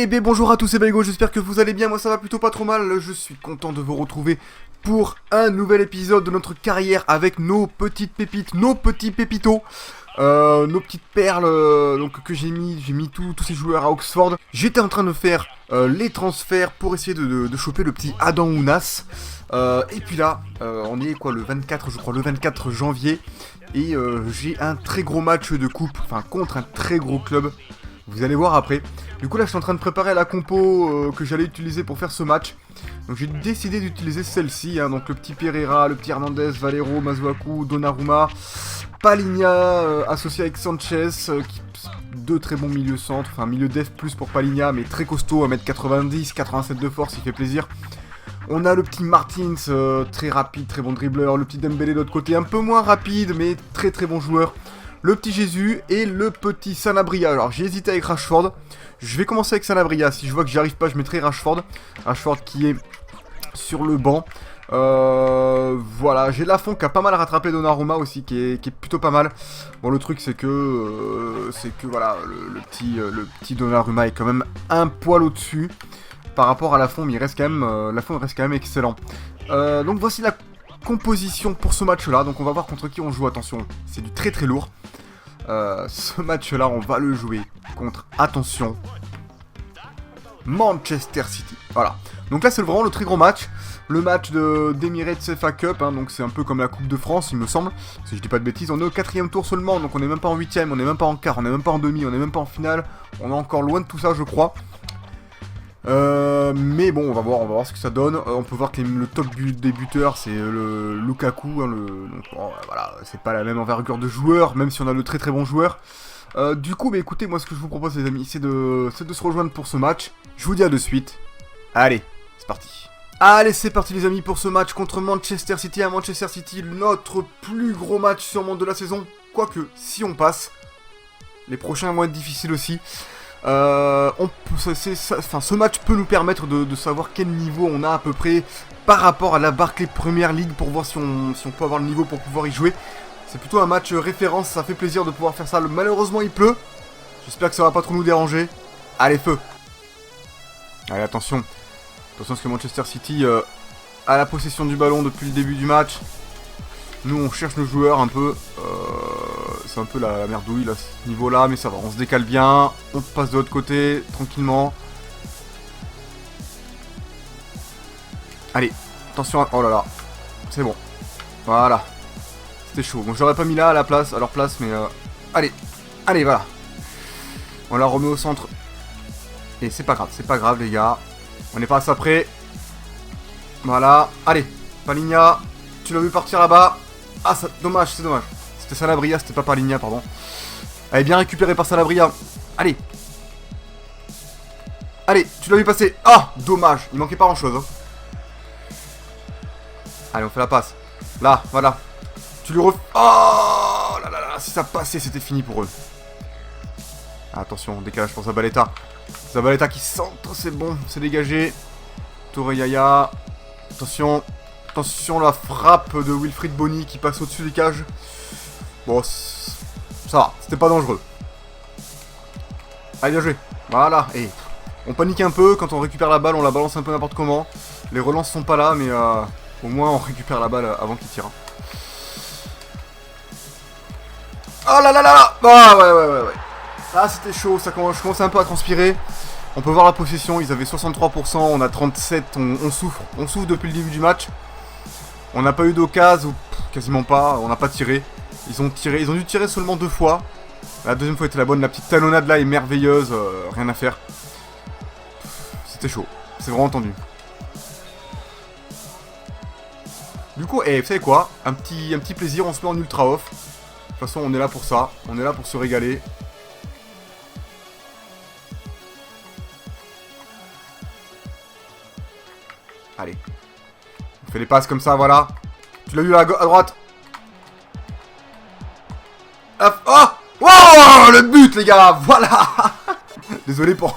Eh bien bonjour à tous, c'est Baigo, j'espère que vous allez bien, moi ça va plutôt pas trop mal, je suis content de vous retrouver pour un nouvel épisode de notre carrière avec nos petites pépites, nos petits pépitos, nos petites perles donc que j'ai mis tous ces joueurs à Oxford. J'étais en train de faire les transferts pour essayer de choper le petit Adam Ounas, et puis là, on est quoi, le 24 je crois, le 24 janvier, et j'ai un très gros match de coupe, enfin contre un très gros club. Vous allez voir après. Du coup là je suis en train de préparer la compo que j'allais utiliser pour faire ce match. Donc j'ai décidé d'utiliser celle-ci, hein, donc le petit Pereira, le petit Hernandez, Valero, Masuaku, Donnarumma, Palhinha associé avec Sanchez, deux très bons milieux centres, enfin milieu def plus pour Palhinha, mais très costaud, 1m90, 87 de force, il fait plaisir. On a le petit Martins, très rapide, très bon dribbleur, le petit Dembélé de l'autre côté, un peu moins rapide, mais très très bon joueur. Le petit Jésus et le petit Sanabria. Alors j'ai hésité avec Rashford. Je vais commencer avec Sanabria. Si je vois que j'y arrive pas, je mettrai Rashford. Rashford qui est sur le banc. Voilà, j'ai Lafont qui a pas mal rattrapé Donnarumma aussi, qui est plutôt pas mal. Bon, le truc c'est que voilà, le petit Donnarumma est quand même un poil au-dessus par rapport à Lafont, mais il reste quand même, Lafont reste quand même excellent. Donc voici la composition pour ce match-là. Donc on va voir contre qui on joue. Attention, c'est du très très lourd. Ce match-là, on va le jouer contre, attention, Manchester City. Voilà. Donc là, c'est vraiment le très gros match. Le match d'Emirates FA Cup, hein, donc c'est un peu comme la Coupe de France, il me semble. Si je dis pas de bêtises, on est au 4ème tour seulement, donc on n'est même pas en 8ème, on n'est même pas en quart, on n'est même pas en demi, on n'est même pas en finale. On est encore loin de tout ça, je crois. Mais bon, on va voir ce que ça donne. On peut voir que le top débuteur, c'est le Lukaku. Hein, donc bon, voilà, c'est pas la même envergure de joueur, même si on a le très très bon joueur. Du coup, bah, écoutez, moi ce que je vous propose les amis, c'est de se rejoindre pour ce match. Je vous dis à de suite. Allez, c'est parti. Allez, c'est parti les amis pour ce match contre Manchester City. À Manchester City, notre plus gros match sûrement de la saison. Quoique, si on passe, les prochains vont être difficiles aussi. Ce match peut nous permettre de savoir quel niveau on a à peu près par rapport à la Barclays Premier League pour voir si on peut avoir le niveau pour pouvoir y jouer. C'est plutôt un match référence, ça fait plaisir de pouvoir faire ça. Malheureusement il pleut, j'espère que ça va pas trop nous déranger. Allez feu. Allez attention, parce que Manchester City a la possession du ballon depuis le début du match. Nous on cherche nos joueurs un peu, c'est un peu la merdouille là, ce niveau là, mais ça va, on se décale bien, on passe de l'autre côté, tranquillement. Allez, attention à... Oh là là, c'est bon, voilà, c'était chaud. Bon, j'aurais pas mis là à leur place, mais allez, voilà. On la remet au centre, et c'est pas grave les gars, on est pas à ça près. Voilà, allez, Palhinha, tu l'as vu partir là-bas. Ah, c'est dommage. C'était Sanabria, c'était pas Palhinha, pardon. Elle est bien récupérée par Sanabria. Allez, tu l'as vu passer. Ah, dommage, il manquait pas grand-chose. Hein. Allez, on fait la passe. Là, voilà. Tu lui ref... Oh là là là, si ça passait, c'était fini pour eux. Attention, décalage pour Zabaleta. Zabaleta qui centre, c'est bon, c'est dégagé. Torreira. Attention, la frappe de Wilfried Bony qui passe au-dessus des cages. Bon, ça va, c'était pas dangereux. Allez, bien joué. Voilà, et on panique un peu quand on récupère la balle, on la balance un peu n'importe comment. Les relances sont pas là, mais au moins on récupère la balle avant qu'il tire. Oh là là là. Ah ouais. Ah, c'était chaud, je commençais un peu à transpirer. On peut voir la possession, ils avaient 63%, on a 37%, on souffre depuis le début du match. On n'a pas eu d'occasion, quasiment pas, on n'a pas tiré. Ils ont dû tirer seulement 2 fois. La deuxième fois était la bonne, la petite talonnade là est merveilleuse, rien à faire. C'était chaud, c'est vraiment tendu. Du coup, vous savez quoi, un petit plaisir, on se met en ultra off. De toute façon, on est là pour ça, on est là pour se régaler. Allez. On fait les passes comme ça, voilà. Tu l'as vu là, à droite. Hop. Oh, oh, le but, les gars. Voilà. Désolé pour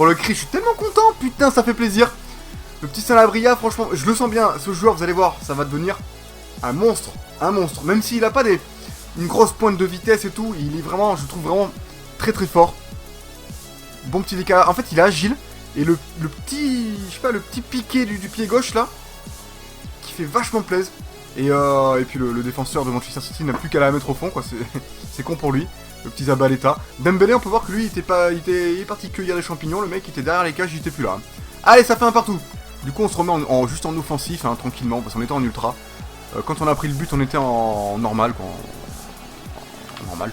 le cri. Je suis tellement content. Putain, ça fait plaisir. Le petit Sanabria, franchement, je le sens bien. Ce joueur, vous allez voir, ça va devenir un monstre. Même s'il a pas une grosse pointe de vitesse et tout, il est vraiment, je trouve vraiment très très fort. Bon petit décalage. En fait, il est agile. Et le petit, je sais pas, le petit piqué du pied gauche là, qui fait vachement plaisir. Et puis le défenseur de Manchester City n'a plus qu'à la mettre au fond, quoi. C'est con pour lui. Le petit Zabaleta. Dembélé, on peut voir que lui, il est parti cueillir des champignons. Le mec était derrière les cages, il était plus là. Allez, ça fait un partout. Du coup, on se remet juste en offensif, hein, tranquillement, parce qu'on était en ultra. Quand on a pris le but, on était en normal, quoi. En normal.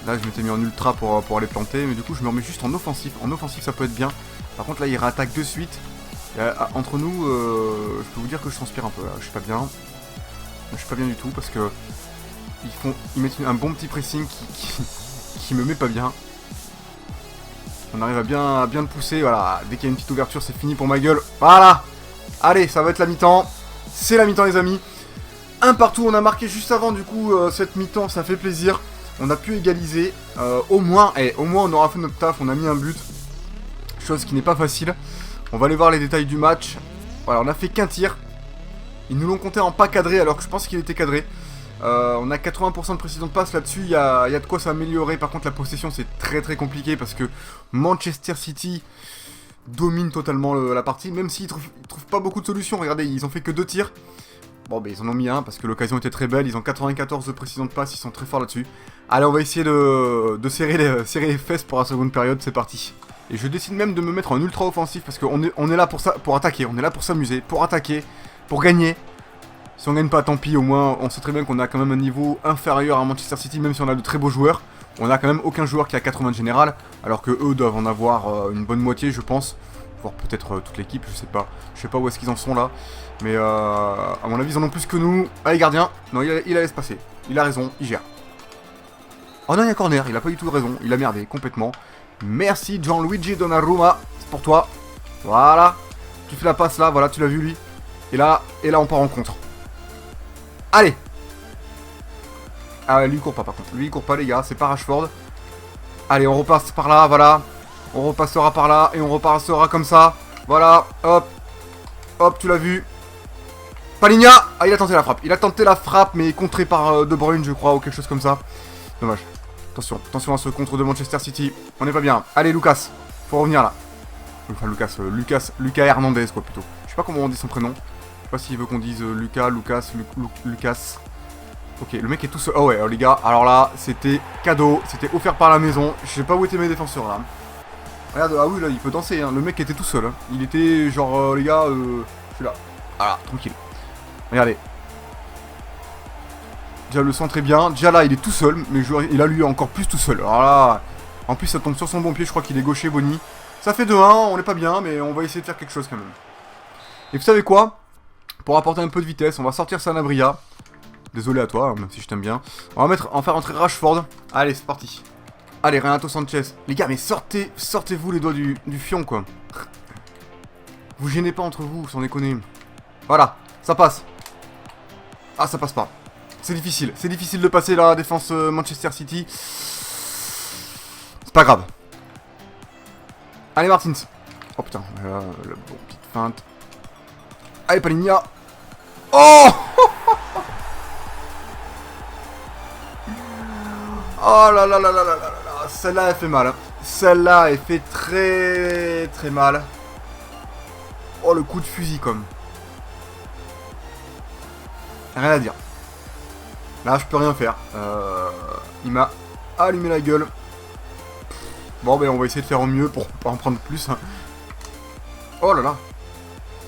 Là, je m'étais mis en ultra pour aller planter, mais du coup, je me remets juste en offensif. En offensif, ça peut être bien. Par contre, là, il réattaque de suite. Et, entre nous, je peux vous dire que je transpire un peu, là. Je suis pas bien. Je suis pas bien du tout, parce que ils mettent un bon petit pressing qui me met pas bien. On arrive à bien le pousser, voilà. Dès qu'il y a une petite ouverture, c'est fini pour ma gueule. Voilà. Allez, ça va être la mi-temps. C'est la mi-temps, les amis. Un partout, on a marqué juste avant, du coup, cette mi-temps, ça fait plaisir. On a pu égaliser. Au moins, on aura fait notre taf, on a mis un but. Chose qui n'est pas facile. On va aller voir les détails du match. Voilà, on a fait qu'un tir. Ils nous l'ont compté en pas cadré, alors que je pense qu'il était cadré. On a 80% de précision de passe là-dessus, il y a de quoi s'améliorer. Par contre, la possession, c'est très compliqué parce que Manchester City domine totalement la partie, même s'ils trouvent pas beaucoup de solutions. Regardez, ils ont fait que 2 tirs. Bon, ben ils en ont mis un parce que l'occasion était très belle. Ils ont 94 de précision de passe, ils sont très forts là-dessus. Allez, on va essayer de serrer les fesses pour la seconde période, c'est parti. Et je décide même de me mettre en ultra offensif parce qu'on est là pour ça, pour attaquer. On est là pour s'amuser, pour attaquer, pour gagner. Si on gagne pas, tant pis, au moins on sait très bien qu'on a quand même un niveau inférieur à Manchester City, même si on a de très beaux joueurs. On a quand même aucun joueur qui a 80 de général, alors que eux doivent en avoir une bonne moitié, je pense. Voire peut-être toute l'équipe, je sais pas. Je sais pas où est-ce qu'ils en sont là. Mais à mon avis, ils en ont plus que nous. Allez, gardien. Non, il a laissé passer. Il a raison, il gère. Oh non, il y a corner, il a pas du tout raison. Il a merdé complètement. Merci Gianluigi Donnarumma, c'est pour toi. Voilà. Tu fais la passe là, voilà, tu l'as vu lui. Et là, on part en contre. Allez. Ah, lui il court pas par contre. Lui il court pas les gars, c'est pas Rashford. Allez, on repasse par là, voilà. On repassera par là et on repassera comme ça. Voilà, hop. Hop, tu l'as vu. Palinha. Ah, il a tenté la frappe. Il a tenté la frappe, mais contré par De Bruyne, je crois, ou quelque chose comme ça. Dommage. Attention à ce contre de Manchester City. On n'est pas bien. Allez, Lucas. Faut revenir là. Enfin, Lucas Hernandez, quoi, plutôt. Je sais pas comment on dit son prénom. Je sais pas s'il veut qu'on dise Lucas. Ok, le mec est tout seul. Oh ouais, les gars, alors là, c'était cadeau. C'était offert par la maison. Je sais pas où étaient mes défenseurs là. Regarde, ah oui, là, il peut danser. Hein. Le mec était tout seul. Hein. Il était genre, les gars, je suis là. Voilà, tranquille. Regardez. Déjà, le centre est bien. Déjà là, il est tout seul. Mais il a lui encore plus tout seul. Alors là, en plus, ça tombe sur son bon pied. Je crois qu'il est gaucher, Bonny. Ça fait 2-1. On n'est pas bien, mais on va essayer de faire quelque chose quand même. Et vous savez quoi? Pour apporter un peu de vitesse, on va sortir Sanabria. Désolé à toi, même si je t'aime bien. On va faire entrer Rashford. Allez, c'est parti. Allez, Renato Sanchez. Les gars, mais sortez-vous les doigts du fion, quoi. Vous gênez pas entre vous, sans déconner. Voilà, ça passe. Ah, ça passe pas. C'est difficile de passer la défense Manchester City. C'est pas grave. Allez, Martins. Oh putain, la petite feinte. Allez, Palinha. Oh oh là là là là là là là. Celle-là, elle fait mal. Hein. Celle-là, elle fait très mal. Oh, le coup de fusil, comme. Rien à dire. Là, je peux rien faire. Il m'a allumé la gueule. Bon, ben, on va essayer de faire au mieux pour pas en prendre plus. Hein. Oh là là.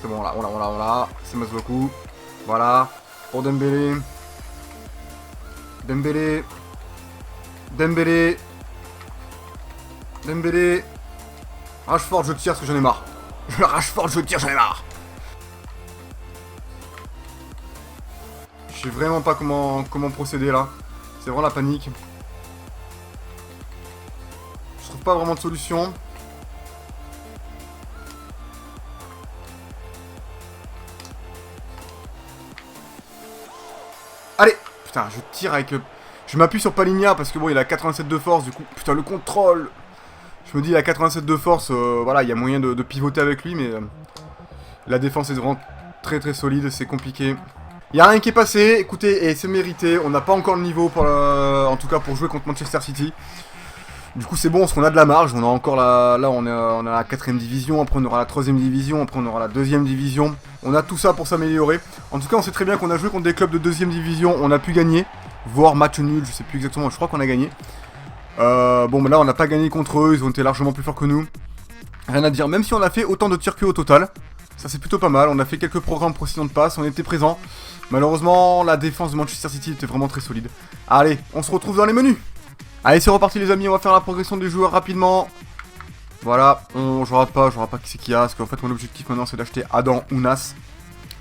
C'est bon, là, voilà. C'est Masuaku. Voilà. Pour Dembélé. Rashford, je tire parce que j'en ai marre. Rashford, je tire, j'en ai marre. Je sais vraiment pas comment procéder là. C'est vraiment la panique. Je trouve pas vraiment de solution. Allez. Putain, je tire avec... Je m'appuie sur Palinha parce que bon, il a 87 de force, du coup... Putain, le contrôle. Je me dis, il a 87 de force, voilà, il y a moyen de pivoter avec lui, mais... la défense est vraiment très solide, c'est compliqué. Il n'y a rien qui est passé, écoutez, et c'est mérité. On n'a pas encore le niveau, en tout cas pour jouer contre Manchester City. Du coup c'est bon, parce qu'on a de la marge, on a encore là on a la 4ème division, après on aura la 3ème division, après on aura la 2ème division. On a tout ça pour s'améliorer. En tout cas on sait très bien qu'on a joué contre des clubs de 2ème division, on a pu gagner, voire match nul, je sais plus exactement, je crois qu'on a gagné. Bon mais là on n'a pas gagné contre eux, ils ont été largement plus forts que nous. Rien à dire, même si on a fait autant de tirs au total, ça c'est plutôt pas mal, on a fait quelques programmes précédents de passe, on était présents. Malheureusement la défense de Manchester City était vraiment très solide. Allez, on se retrouve dans les menus. Allez c'est reparti les amis, on va faire la progression des joueurs rapidement. Voilà, je rate pas qui c'est qu'il y a, parce qu'en fait mon objectif maintenant c'est d'acheter Adam ou Nas.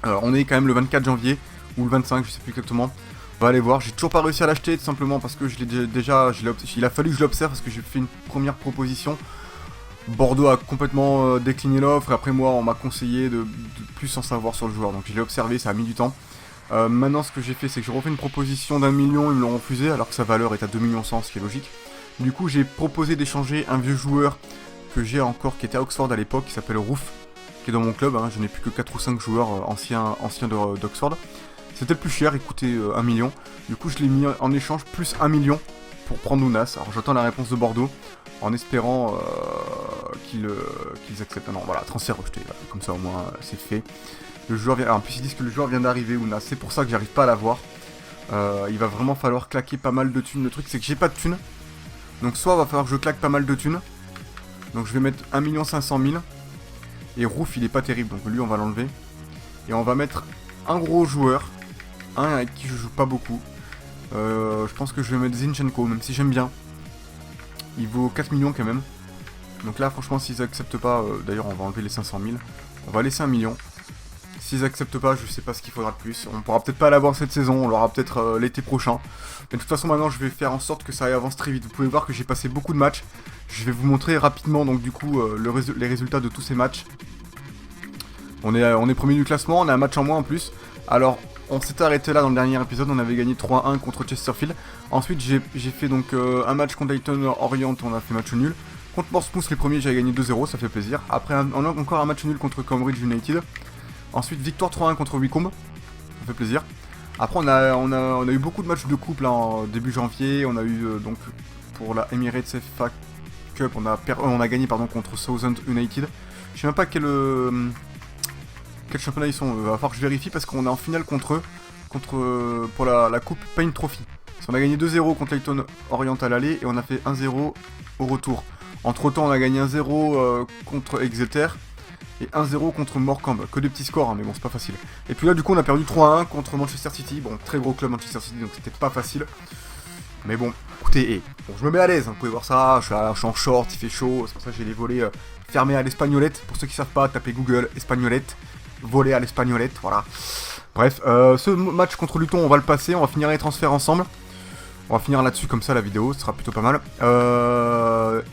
On est quand même le 24 janvier, ou le 25, je sais plus exactement. On va aller voir, j'ai toujours pas réussi à l'acheter tout simplement parce que je l'ai déjà, il a fallu que je l'observe parce que j'ai fait une première proposition. Bordeaux a complètement décliné l'offre et après moi on m'a conseillé de plus en savoir sur le joueur, donc je l'ai observé, ça a mis du temps. Maintenant ce que j'ai fait c'est que j'ai refait une proposition d'1 million, ils me l'ont refusé alors que sa valeur est à 2 millions 100, ce qui est logique. Du coup j'ai proposé d'échanger un vieux joueur que j'ai encore qui était à Oxford à l'époque, qui s'appelle Roof, qui est dans mon club, hein. Je n'ai plus que 4 ou 5 joueurs anciens d'Oxford. C'était le plus cher, il coûtait 1 million, du coup je l'ai mis en échange plus 1 million pour prendre Ounas. Alors j'attends la réponse de Bordeaux en espérant qu'ils acceptent. Non voilà, transfert rejeté, là. Comme ça au moins c'est fait. Le joueur vient... Alors, en plus ils disent que le joueur vient d'arriver, Ounas, c'est pour ça que j'arrive pas à l'avoir. Il va vraiment falloir claquer pas mal de thunes. Le truc c'est que j'ai pas de thunes, donc soit il va falloir que je claque pas mal de thunes. Donc je vais mettre 1 500 000. Et Roof il est pas terrible, donc lui on va l'enlever. Et on va mettre un gros joueur, un avec qui je joue pas beaucoup. Je pense que je vais mettre Zinchenko, même si j'aime bien. Il vaut 4 millions quand même. Donc là franchement s'ils acceptent pas, d'ailleurs on va enlever les 500 000. On va laisser 1 million. S'ils acceptent pas, je sais pas ce qu'il faudra de plus. On pourra peut-être pas l'avoir cette saison, on l'aura peut-être l'été prochain. Mais de toute façon maintenant je vais faire en sorte que ça avance très vite. Vous pouvez voir que j'ai passé beaucoup de matchs. Je vais vous montrer rapidement donc du coup les résultats de tous ces matchs. On est premier du classement, on a un match en moins en plus. Alors on s'était arrêté là dans le dernier épisode, on avait gagné 3-1 contre Chesterfield. Ensuite j'ai fait donc un match contre Leyton Orient, on a fait match nul. Contre Portsmouth les premiers j'ai gagné 2-0, ça fait plaisir. Après on a encore un match nul contre Cambridge United. Ensuite victoire 3-1 contre Wycombe, ça fait plaisir. Après on a eu beaucoup de matchs de coupe là en début janvier. On a eu donc pour la Emirates FA Cup, on a gagné contre Southend United. Je sais même pas quel championnat ils sont, va falloir que je vérifie parce qu'on est en finale contre eux, pour la coupe Paint Trophy. On a gagné 2-0 contre Leyton Orient à l'aller et on a fait 1-0 au retour. Entre temps on a gagné 1-0 contre Exeter et 1-0 contre Morecambe, que des petits scores hein, mais bon c'est pas facile. Et puis là du coup on a perdu 3-1 contre Manchester City, bon très gros club Manchester City donc c'était pas facile. Mais bon, écoutez, bon, je me mets à l'aise, hein, vous pouvez voir ça, je suis en short, il fait chaud, c'est pour ça que j'ai les volets fermés à l'espagnolette. Pour ceux qui savent pas, tapez Google, espagnolette, volet à l'espagnolette, voilà. Bref, ce match contre Luton, on va le passer, on va finir les transferts ensemble. On va finir là-dessus, comme ça la vidéo, ce sera plutôt pas mal.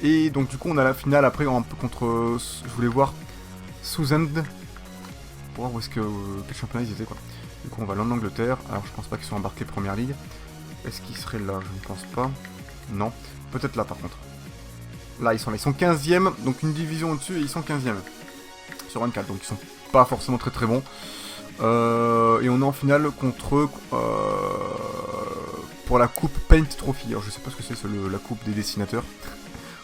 Et donc du coup on a la finale après un peu contre, je voulais voir, Southend, pour voir où est-ce que, quel championnat ils étaient quoi. Du coup on va en Angleterre, alors je pense pas qu'ils sont embarqués Première Ligue. Est-ce qu'ils seraient là? Je ne pense pas. Non. Peut-être là par contre. Là ils sont 15e, donc une division au-dessus et ils sont 15e. Sur 24, donc ils sont pas forcément très très bons. Et on est en finale contre eux pour la coupe Paint Trophy. Alors je sais pas ce que c'est la coupe des dessinateurs.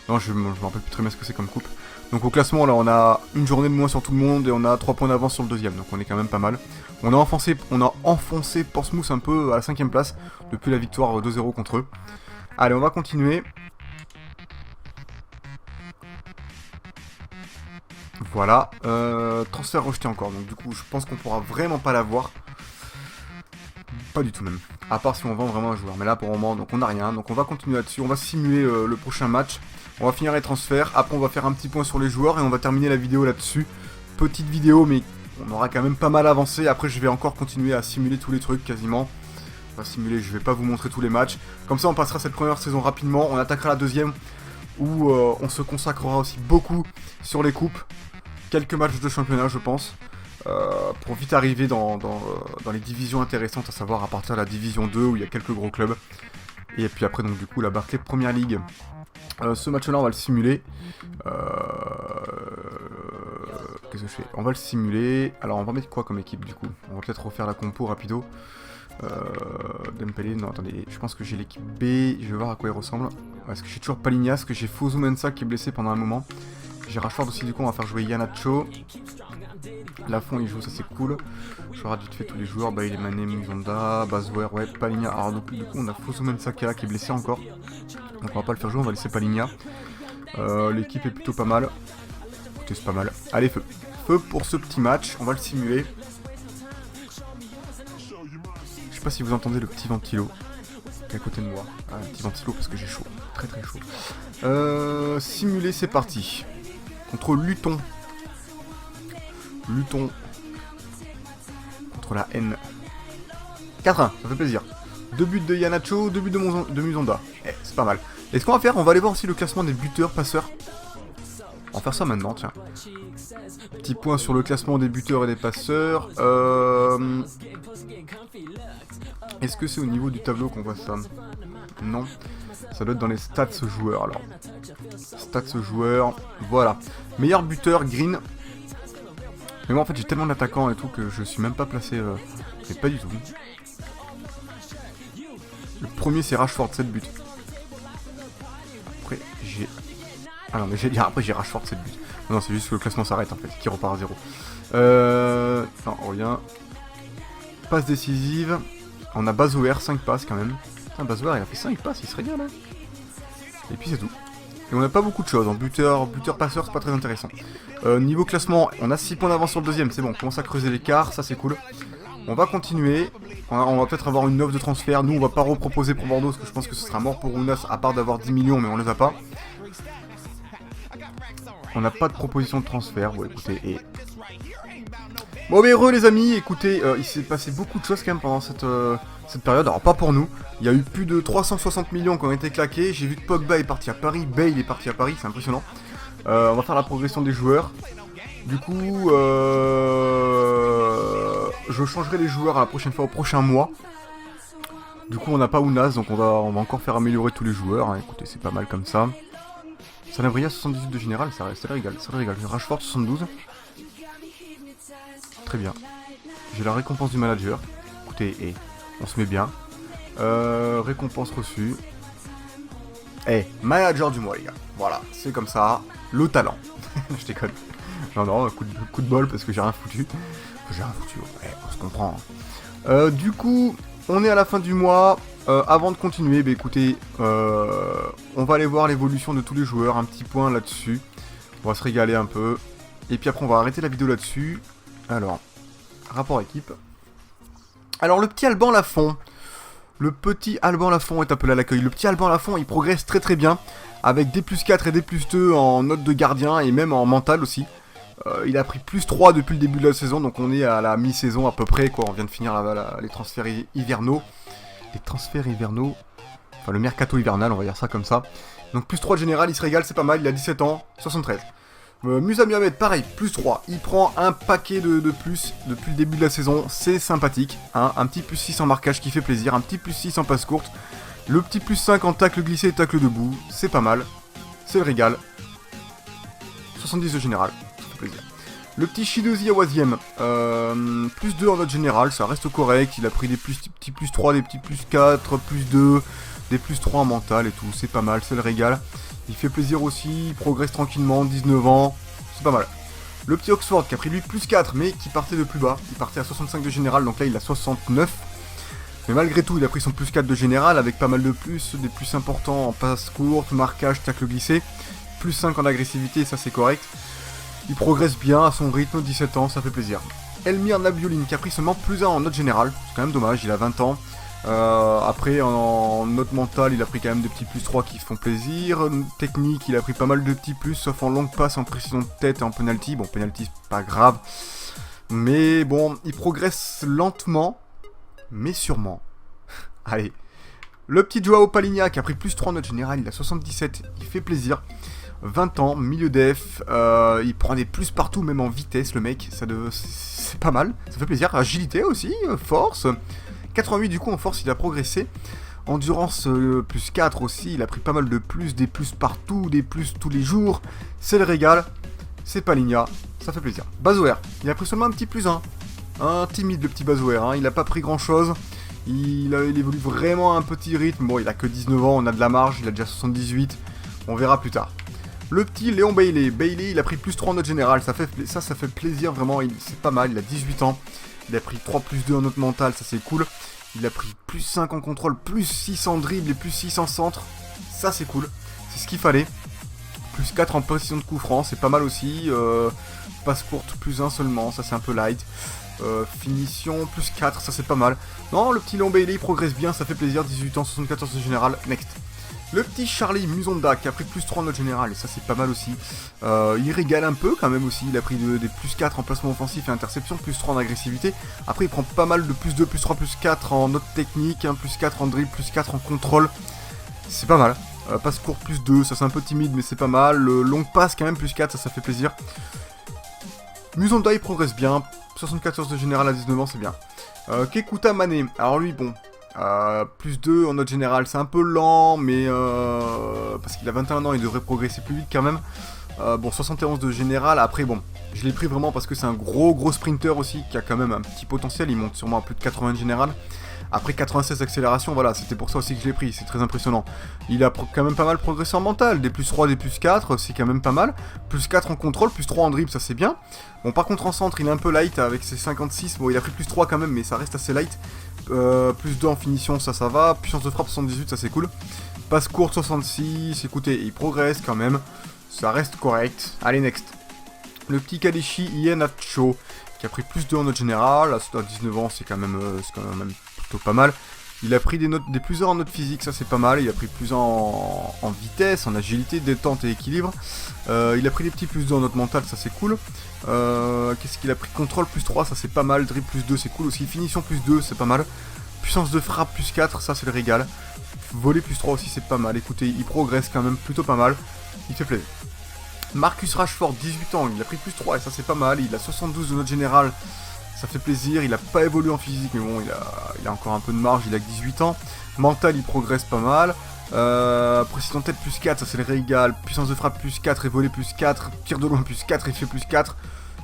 Non, je me rappelle plus très bien ce que c'est comme coupe. Donc au classement là on a une journée de moins sur tout le monde et on a 3 points d'avance sur le deuxième, donc on est quand même pas mal. On a enfoncé Portsmouth un peu à la 5ème place depuis la victoire 2-0 contre eux. Allez on va continuer. Voilà, transfert rejeté encore, donc du coup je pense qu'on pourra vraiment pas l'avoir. Pas du tout même, à part si on vend vraiment un joueur, mais là pour le moment donc on n'a rien, donc on va continuer là-dessus, on va simuler le prochain match. On va finir les transferts, après on va faire un petit point sur les joueurs et on va terminer la vidéo là-dessus. Petite vidéo mais on aura quand même pas mal avancé, après je vais encore continuer à simuler tous les trucs quasiment. On va simuler, je vais pas vous montrer tous les matchs. Comme ça on passera cette première saison rapidement, on attaquera la deuxième où on se consacrera aussi beaucoup sur les coupes. Quelques matchs de championnat je pense, pour vite arriver dans les divisions intéressantes, à savoir à partir de la division 2 où il y a quelques gros clubs. Et puis après donc du coup la Barclays Première Ligue. Ce match-là, on va le simuler. Qu'est-ce que je fais? On va le simuler. Alors, on va mettre quoi comme équipe, du coup? On va peut-être refaire la compo rapido. Dembélé, non attendez, je pense que j'ai l'équipe B, je vais voir à quoi il ressemble. Est-ce que j'ai toujours Palinha, est-ce que j'ai Fosu Mensah qui est blessé pendant un moment. J'ai Rashford aussi, du coup on va faire jouer Iheanacho. Lafont il joue, ça c'est cool. Je regarde vite fait tous les joueurs, Bailey Mané, Muzonda, Bazouer, ouais, Palinha. Alors du coup on a Fosu Mensah qui est là, qui est blessé encore. Donc on va pas le faire jouer, on va laisser Palinha. L'équipe est plutôt pas mal. Écoutez, c'est pas mal. Allez, feu. Feu pour ce petit match, on va le simuler. Je sais pas si vous entendez le petit ventilo qui est à côté de moi. Ah, un petit ventilo parce que j'ai chaud, très très chaud. Simuler, c'est parti. Contre Luton. Luton. Contre la N. 4-1, ça fait plaisir. 2 buts de Iheanacho, 2 buts de Muzonda. Eh, c'est pas mal. Et ce qu'on va faire, on va aller voir aussi le classement des buteurs, passeurs. On va faire ça maintenant, tiens. Petit point sur le classement des buteurs et des passeurs. Est-ce que c'est au niveau du tableau qu'on voit ça? Non. Ça doit être dans les stats joueurs alors. Stats joueurs. Voilà. Meilleur buteur, Green. Mais moi en fait j'ai tellement d'attaquants et tout que je suis même pas placé. Mais pas du tout. Le premier c'est Rashford, 7 buts. Après j'ai... Ah non mais j'ai dit après j'ai Rashford, 7 buts. Non c'est juste que le classement s'arrête en fait, qui repart à 0. Non, on revient. Passe décisive. On a Bazouer, 5 passes quand même. Putain, Bazouer il a fait 5 passes, il se régale hein. Et puis c'est tout. Et on n'a pas beaucoup de choses, en buteur, passeur, c'est pas très intéressant. Niveau classement, on a 6 points d'avance sur le deuxième, c'est bon, on commence à creuser l'écart, ça c'est cool. On va continuer, on va peut-être avoir une offre de transfert, nous on va pas reproposer pour Bordeaux, parce que je pense que ce sera mort pour Ounas, à part d'avoir 10 millions, mais on les a pas. On n'a pas de proposition de transfert, bon écoutez, et... Bon mais heureux les amis, écoutez, il s'est passé beaucoup de choses quand même pendant cette période, alors pas pour nous, il y a eu plus de 360 millions qui ont été claqués, j'ai vu que Pogba est parti à Paris, Bale est parti à Paris, c'est impressionnant. On va faire la progression des joueurs, du coup je changerai les joueurs à la prochaine fois, au prochain mois. Du coup on n'a pas Ounas, donc on va encore faire améliorer tous les joueurs, hein. Écoutez c'est pas mal comme ça. Sanabria 78 de général, ça le régale, Rashford 72. Très bien. J'ai la récompense du manager. Écoutez, on se met bien. Récompense reçue. Manager du mois, les gars. Voilà, c'est comme ça. Le talent. Je déconne. Non, coup de bol parce que j'ai rien foutu. Ouais, on se comprend. Hein. Du coup, on est à la fin du mois. Avant de continuer, écoutez, on va aller voir l'évolution de tous les joueurs. Un petit point là-dessus. On va se régaler un peu. Et puis après, on va arrêter la vidéo là-dessus. Alors, rapport équipe. Alors, le petit Alban Lafont. Le petit Alban Lafont est appelé à l'accueil. Le petit Alban Lafont, il progresse très très bien. Avec des plus 4 et des plus 2 en note de gardien et même en mental aussi. Il a pris plus 3 depuis le début de la saison. Donc, on est à la mi-saison à peu près, quoi. On vient de finir les transferts hivernaux. Enfin, le mercato hivernal, on va dire ça comme ça. Donc, plus 3 de général, il se régale, c'est pas mal. Il a 17 ans, 73. Musa Mohamed, pareil, plus 3. Il prend un paquet de plus depuis le début de la saison. C'est sympathique. Hein, un petit plus 6 en marquage qui fait plaisir. Un petit plus 6 en passe courte. Le petit plus 5 en tacle glissé et tacle debout. C'est pas mal. C'est le régal. 70 de général. Ça fait plaisir. Le petit Shidozi Awaziem. Plus 2 en note générale. Ça reste correct. Il a pris des petits plus 3, des petits plus 4, plus 2. Des plus 3 en mental et tout. C'est pas mal. C'est le régal. Il fait plaisir aussi, il progresse tranquillement, 19 ans, c'est pas mal. Le petit Oxford qui a pris lui plus 4, mais qui partait de plus bas. Il partait à 65 de général, donc là il a 69. Mais malgré tout, il a pris son plus 4 de général, avec pas mal de plus, des plus importants en passe courte, marquage, tacle glissé. Plus 5 en agressivité, ça c'est correct. Il progresse bien à son rythme, 17 ans, ça fait plaisir. Elmir Nabioline qui a pris seulement plus 1 en note générale, c'est quand même dommage, il a 20 ans. Après en note mentale il a pris quand même des petits plus 3 qui font plaisir. Technique il a pris pas mal de petits plus sauf en longue passe, en précision de tête et en penalty. Bon penalty c'est pas grave. Mais bon il progresse lentement mais sûrement. Allez. Le petit Joao Palinha qui a pris plus 3 en note générale, il a 77, il fait plaisir. 20 ans, milieu def, il prend des plus partout, même en vitesse le mec, c'est pas mal, ça fait plaisir. Agilité aussi, force. 88 du coup en force il a progressé. Endurance plus 4 aussi, il a pris pas mal de plus, des plus partout, des plus tous les jours. C'est le régal, c'est Palinha, ça fait plaisir. Bazouer, il a pris seulement un petit plus 1. Un timide le petit Bazouer, hein. Il a pas pris grand chose. Il évolue vraiment à un petit rythme. Bon, il a que 19 ans, on a de la marge, il a déjà 78. On verra plus tard. Le petit Léon Bailey. Bailey, il a pris plus 3 en note générale. Ça fait plaisir, vraiment. C'est pas mal. Il a 18 ans. Il a pris 3 plus 2 en note mentale. Ça, c'est cool. Il a pris plus 5 en contrôle, plus 6 en dribble et plus 6 en centre. Ça, c'est cool. C'est ce qu'il fallait. Plus 4 en position de coup franc. C'est pas mal aussi. Passe courte, plus 1 seulement. Ça, c'est un peu light. Finition, plus 4. Ça, c'est pas mal. Non, le petit Léon Bailey, il progresse bien. Ça fait plaisir. 18 ans, 74 de général. Next. Le petit Charlie Musonda qui a pris plus 3 en note générale, et ça c'est pas mal aussi. Il régale un peu quand même aussi, il a pris des plus 4 en placement offensif et interception, plus 3 en agressivité. Après il prend pas mal de plus 2, plus 3, plus 4 en note technique, hein, plus 4 en dribble, plus 4 en contrôle. C'est pas mal. Passe court plus 2, ça c'est un peu timide mais c'est pas mal. Longue passe quand même plus 4, ça fait plaisir. Musonda il progresse bien, 74 de général à 19 ans c'est bien. Kekuta Mane, alors lui bon... plus 2 en note générale, c'est un peu lent, mais parce qu'il a 21 ans, il devrait progresser plus vite quand même. Bon, 71 de général, après bon, je l'ai pris vraiment parce que c'est un gros sprinter aussi, qui a quand même un petit potentiel, il monte sûrement à plus de 80 de général. Après 96 d'accélération, voilà, c'était pour ça aussi que je l'ai pris, c'est très impressionnant. Il a quand même pas mal progressé en mental, des plus 3, des plus 4, c'est quand même pas mal. Plus 4 en contrôle, plus 3 en dribble, ça c'est bien. Bon, par contre en centre, il est un peu light avec ses 56, bon il a pris plus 3 quand même, mais ça reste assez light. Plus 2 en finition, ça va. Puissance de frappe 78, ça c'est cool. Passe courte 66, écoutez, il progresse quand même. Ça reste correct. Allez, next. Le petit Kadeshi Ienacho, qui a pris plus 2 en note générale. À 19 ans, c'est quand même plutôt pas mal. Il a pris des plus 1 en note physique, ça c'est pas mal. Il a pris plus 1 en vitesse, en agilité, détente et équilibre. Il a pris des petits plus 2 en note mentale, ça c'est cool. Qu'est-ce qu'il a pris? Contrôle plus 3, ça c'est pas mal. Dribble plus 2, c'est cool aussi. Finition plus 2, c'est pas mal. Puissance de frappe plus 4, ça c'est le régal. Voler plus 3 aussi, c'est pas mal. Écoutez, il progresse quand même plutôt pas mal. Il fait plaisir. Marcus Rashford, 18 ans, il a pris plus 3 et ça c'est pas mal. Il a 72 de note générale. Ça fait plaisir, il a pas évolué en physique, mais bon, il a encore un peu de marge, il a que 18 ans. Mental, il progresse pas mal. Précision tête plus 4, ça c'est le régal. Puissance de frappe plus 4 et voler plus 4. Tir de loin plus 4 et fait plus 4.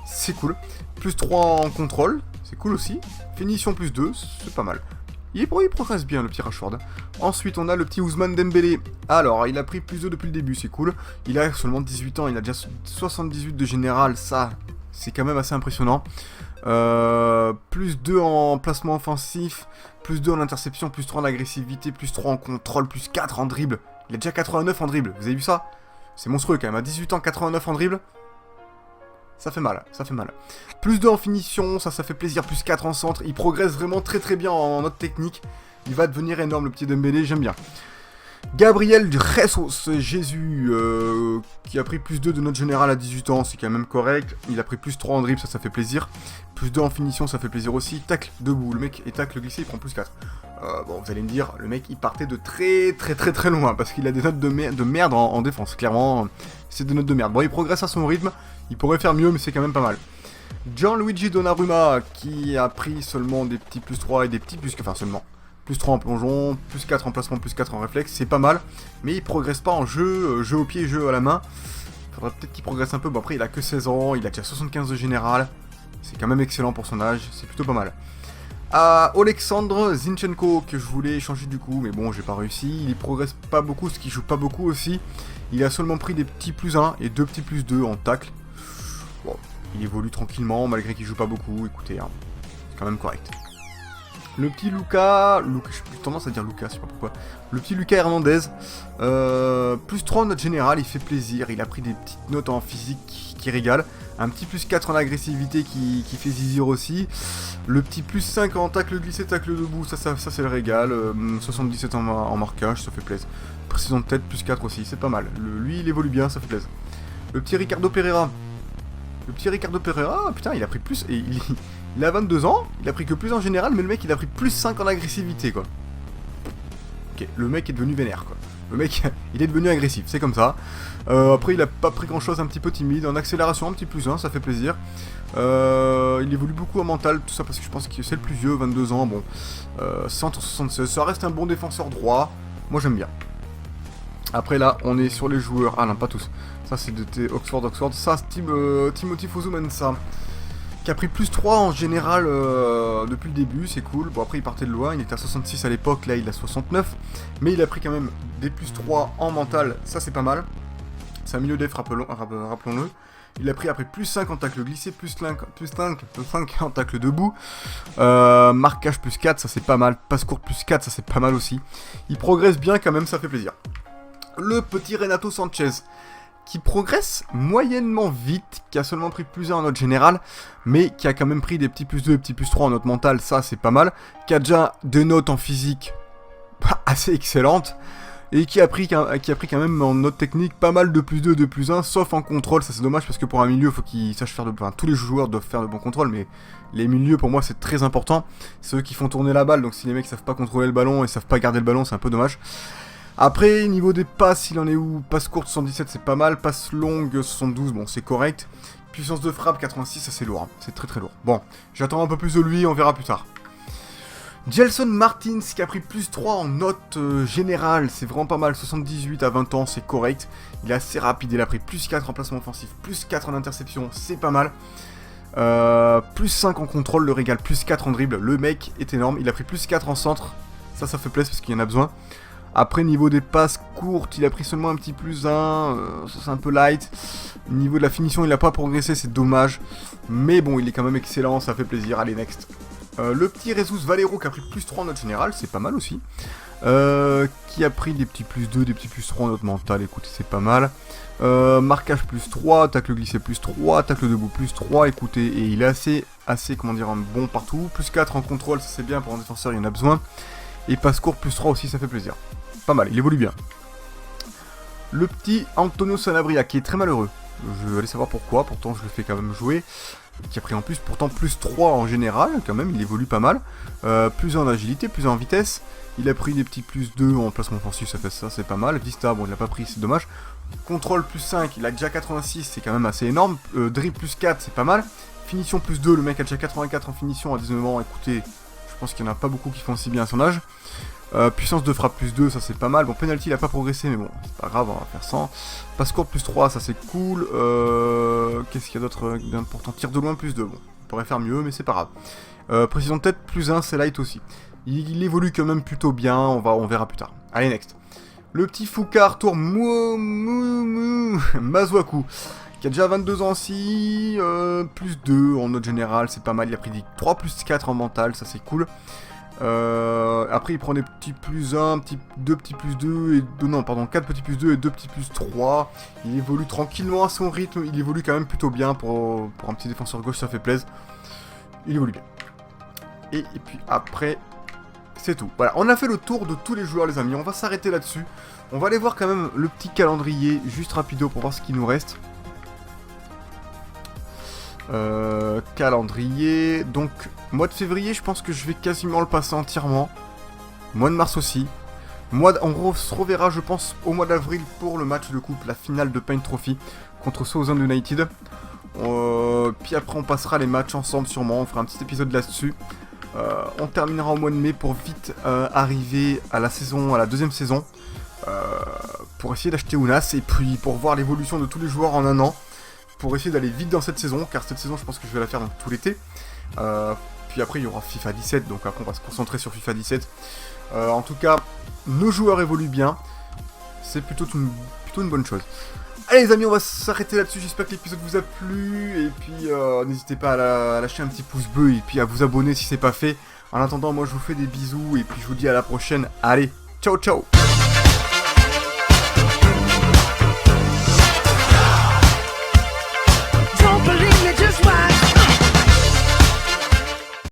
C'est cool. Plus 3 en contrôle, c'est cool aussi. Finition plus 2, c'est pas mal. Il progresse bien le petit Rashford. Ensuite, on a le petit Ousmane Dembélé. Alors, il a pris plus 2 depuis le début, c'est cool. Il a seulement 18 ans, il a déjà 78 de général, ça, c'est quand même assez impressionnant. Plus 2 en placement offensif, plus 2 en interception, plus 3 en agressivité, plus 3 en contrôle, plus 4 en dribble. Il a déjà 89 en dribble, vous avez vu ça? C'est monstrueux quand même, à 18 ans, 89 en dribble. Ça fait mal, ça fait mal. Plus 2 en finition, ça fait plaisir, plus 4 en centre. Il progresse vraiment très bien en note technique. Il va devenir énorme le petit Dembélé, j'aime bien. Gabriel Jesus, Jésus, qui a pris plus 2 de note générale à 18 ans, c'est quand même correct. Il a pris plus 3 en dribble, ça fait plaisir. Plus 2 en finition, ça fait plaisir aussi. Tacle debout, le mec est tacle glissé, il prend plus 4. Bon, vous allez me dire, le mec il partait de très loin, parce qu'il a des notes de merde en défense, clairement, c'est des notes de merde. Bon, il progresse à son rythme, il pourrait faire mieux, mais c'est quand même pas mal. Gianluigi Donnarumma, qui a pris seulement des petits plus 3 et des petits plus... Enfin, seulement... Plus 3 en plongeon, plus 4 en placement, plus 4 en réflexe, c'est pas mal. Mais il progresse pas en jeu, jeu au pied, jeu à la main. Faudrait peut-être qu'il progresse un peu. Bon après il a que 16 ans, il a déjà 75 de général. C'est quand même excellent pour son âge, c'est plutôt pas mal. Alexandre Zinchenko, que je voulais échanger du coup, mais bon j'ai pas réussi. Il progresse pas beaucoup, ce qui joue pas beaucoup aussi. Il a seulement pris des petits plus 1 et 2 petits plus 2 en tacle. Bon, il évolue tranquillement malgré qu'il joue pas beaucoup, écoutez, hein, c'est quand même correct. Le petit Lucas, j'ai tendance à dire Lucas, je sais pas pourquoi. Le petit Lucas Hernandez, plus 3 en note générale, il fait plaisir. Il a pris des petites notes en physique qui régalent. Un petit plus 4 en agressivité qui fait zizir aussi. Le petit plus 5 en tacle glissé, tacle debout, ça c'est le régal. 77 en marquage, ça fait plaisir. Précision de tête, plus 4 aussi, c'est pas mal. Lui, il évolue bien, ça fait plaisir. Le petit Ricardo Pereira. Putain, il a pris plus... Et il a 22 ans, il a pris que plus en général, mais le mec, il a pris plus 5 en agressivité, quoi. Ok, le mec est devenu vénère, quoi. Le mec, il est devenu agressif, c'est comme ça. Après, il a pas pris grand-chose, un petit peu timide. En accélération, un petit plus 1, ça fait plaisir. Il évolue beaucoup en mental, tout ça parce que je pense que c'est le plus vieux, 22 ans, bon. Centre 76, ça reste un bon défenseur droit. Moi, j'aime bien. Après, là, on est sur les joueurs. Ah non, pas tous. Ça, c'est de Oxford. Ça, Timothy Fosu Mensah. qui a pris plus 3 en général depuis le début, c'est cool. Bon, après il partait de loin, il était à 66 à l'époque, là il a 69. Mais il a pris quand même des plus 3 en mental, ça c'est pas mal. C'est un milieu def, rappelons-le. Il a pris après plus 5 en tacle glissé, plus 5 en tacle debout. Marquage plus 4, ça c'est pas mal. Passe court plus 4, ça c'est pas mal aussi. Il progresse bien quand même, ça fait plaisir. Le petit Renato Sanchez, qui progresse moyennement vite, qui a seulement pris plus 1 en note générale, mais qui a quand même pris des petits plus 2 et petits plus 3 en note mentale, ça c'est pas mal. Qui a déjà 2 notes en physique assez excellentes. Et qui a pris quand même en note technique pas mal de plus 2, de plus 1, sauf en contrôle, ça c'est dommage parce que pour un milieu, il faut qu'il sache faire Enfin, tous les joueurs doivent faire de bons contrôles, mais les milieux pour moi c'est très important. C'est eux qui font tourner la balle, donc si les mecs savent pas contrôler le ballon et savent pas garder le ballon, c'est un peu dommage. Après, niveau des passes, il en est où? Passe courte 77, c'est pas mal. Passe longue 72, bon c'est correct. Puissance de frappe 86, ça c'est lourd, hein. C'est très très lourd. Bon, j'attends un peu plus de lui, on verra plus tard. Gelson Martins qui a pris plus 3 en note générale, c'est vraiment pas mal, 78 à 20 ans, c'est correct. Il est assez rapide, il a pris plus 4 en placement offensif, plus 4 en interception, c'est pas mal. Plus 5 en contrôle, le régale, plus 4 en dribble, le mec est énorme. Il a pris plus 4 en centre, ça fait plaisir parce qu'il y en a besoin. Après, niveau des passes courtes, il a pris seulement un petit plus 1, ça c'est un peu light. Niveau de la finition, il n'a pas progressé, c'est dommage. Mais bon, il est quand même excellent, ça fait plaisir, allez next. Le petit Jesus Valero qui a pris plus 3 en note générale, c'est pas mal aussi. Qui a pris des petits plus 2, des petits plus 3 en note mentale, écoutez, c'est pas mal. Marquage plus 3, tacle glissé plus 3, tacle debout plus 3, écoutez, et il est assez, comment dire, bon partout. Plus 4 en contrôle, ça c'est bien pour un défenseur, il y en a besoin. Et passe court plus 3 aussi, ça fait plaisir. Pas mal, il évolue bien. Le petit Antonio Sanabria qui est très malheureux. Je vais aller savoir pourquoi, pourtant je le fais quand même jouer. Qui a pris en plus, pourtant plus 3 en général, quand même, il évolue pas mal. Plus en agilité, plus en vitesse. Il a pris des petits plus 2 en placement offensif, ça fait ça, c'est pas mal. Vista, bon, il l'a pas pris, c'est dommage. Contrôle plus 5, il a déjà 86, c'est quand même assez énorme. Dribble plus 4, c'est pas mal. Finition plus 2, le mec a déjà 84 en finition à 19 ans, écoutez, je pense qu'il n'y en a pas beaucoup qui font si bien à son âge. Puissance de frappe plus 2, ça c'est pas mal. Bon, penalty il a pas progressé, mais bon, c'est pas grave, on va faire 100. Passe court plus 3, ça c'est cool. Qu'est-ce qu'il y a d'autre d'important? Tir de loin plus 2, bon, on pourrait faire mieux, mais c'est pas grave. Précision de tête plus 1, c'est light aussi. Il évolue quand même plutôt bien, on verra plus tard. Allez, next. Le petit Foucard tour Masuaku, qui a déjà 22 ans aussi, plus 2 en note générale, c'est pas mal. Il a pris 3 plus 4 en mental, ça c'est cool. Après il prend des petits plus 1, 2 petits plus 2 et 2, non pardon, 4 petits plus 2 et 2 petits plus 3. Il évolue tranquillement à son rythme, il évolue quand même plutôt bien pour un petit défenseur gauche, ça fait plaisir. Il évolue bien. Et puis après, c'est tout. Voilà, on a fait le tour de tous les joueurs les amis, on va s'arrêter là-dessus. On va aller voir quand même le petit calendrier, juste rapido pour voir ce qu'il nous reste. Calendrier, donc mois de février je pense que je vais quasiment le passer entièrement, mois de mars aussi, on se reverra je pense au mois d'avril pour le match de coupe, la finale de Paint Trophy contre Southend United, puis après on passera les matchs ensemble sûrement, on fera un petit épisode là-dessus, on terminera au mois de mai pour vite arriver à la saison, à la deuxième saison, pour essayer d'acheter Ounas et puis pour voir l'évolution de tous les joueurs en un an. Pour essayer d'aller vite dans cette saison, car cette saison je pense que je vais la faire donc tout l'été. Puis après il y aura FIFA 17, donc après on va se concentrer sur FIFA 17. En tout cas, nos joueurs évoluent bien, c'est plutôt une bonne chose. Allez les amis, on va s'arrêter là-dessus, j'espère que l'épisode vous a plu, et puis n'hésitez pas à lâcher un petit pouce bleu, et puis à vous abonner si c'est pas fait. En attendant, moi je vous fais des bisous, et puis je vous dis à la prochaine, allez, ciao ciao.